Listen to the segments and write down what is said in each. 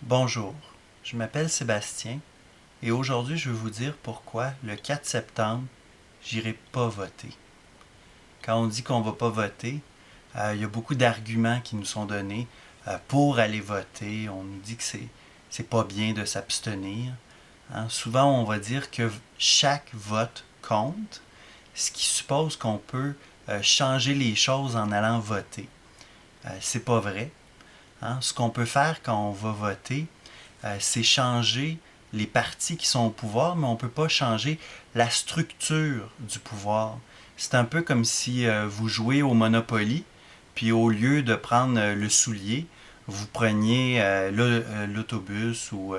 Bonjour, je m'appelle Sébastien et aujourd'hui je vais vous dire pourquoi le 4 septembre, j'irai pas voter. Quand on dit qu'on va pas voter, il y a beaucoup d'arguments qui nous sont donnés pour aller voter. On nous dit que c'est pas bien de s'abstenir. Hein. Souvent on va dire que chaque vote compte, ce qui suppose qu'on peut changer les choses en allant voter. C'est pas vrai. Hein. Ce qu'on peut faire quand on va voter, c'est changer les partis qui sont au pouvoir, mais on ne peut pas changer la structure du pouvoir. C'est un peu comme si vous jouez au Monopoly, puis au lieu de prendre le soulier, vous preniez l'autobus ou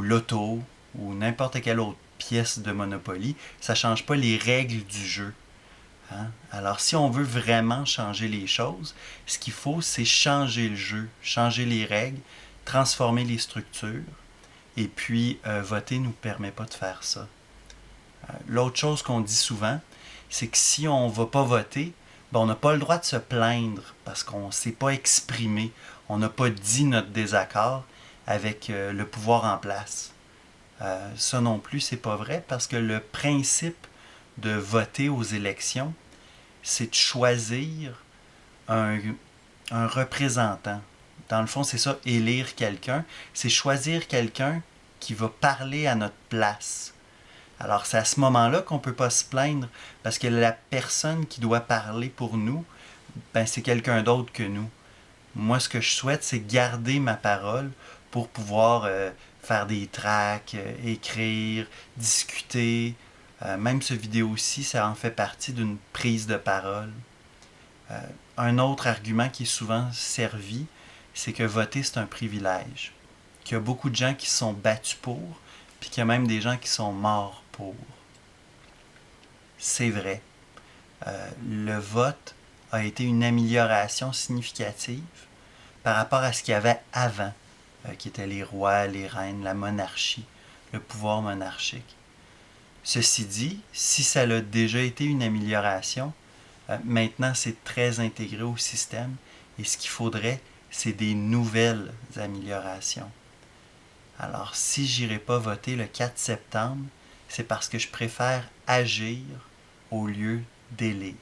l'auto ou n'importe quelle autre pièce de Monopoly. Ça ne change pas les règles du jeu. Hein? Alors, si on veut vraiment changer les choses, ce qu'il faut, c'est changer le jeu, changer les règles, transformer les structures. Et puis, voter ne nous permet pas de faire ça. L'autre chose qu'on dit souvent, c'est que si on ne va pas voter, ben, on n'a pas le droit de se plaindre parce qu'on ne s'est pas exprimé, on n'a pas dit notre désaccord avec le pouvoir en place. Ça non plus, c'est pas vrai parce que le principe de voter aux élections, c'est de choisir un, un représentant. Dans le fond, c'est ça, élire quelqu'un. C'est choisir quelqu'un qui va parler à notre place. Alors, c'est à ce moment-là qu'on ne peut pas se plaindre, parce que la personne qui doit parler pour nous, ben, c'est quelqu'un d'autre que nous. Moi, ce que je souhaite, c'est garder ma parole pour pouvoir faire des tracts, écrire, discuter. Même ce vidéo-ci, ça en fait partie d'une prise de parole. Euh, un autre argument qui est souvent servi, c'est que voter, c'est un privilège. Qu'il y a beaucoup de gens qui se sont battus pour, puis qu'il y a même des gens qui sont morts pour. C'est vrai. Le vote a été une amélioration significative par rapport à ce qu'il y avait avant, qui étaient les rois, les reines, la monarchie, le pouvoir monarchique. Ceci dit, si ça a déjà été une amélioration, maintenant c'est très intégré au système et ce qu'il faudrait, c'est des nouvelles améliorations. Alors si j'irai pas voter le 4 septembre, c'est parce que je préfère agir au lieu d'élire.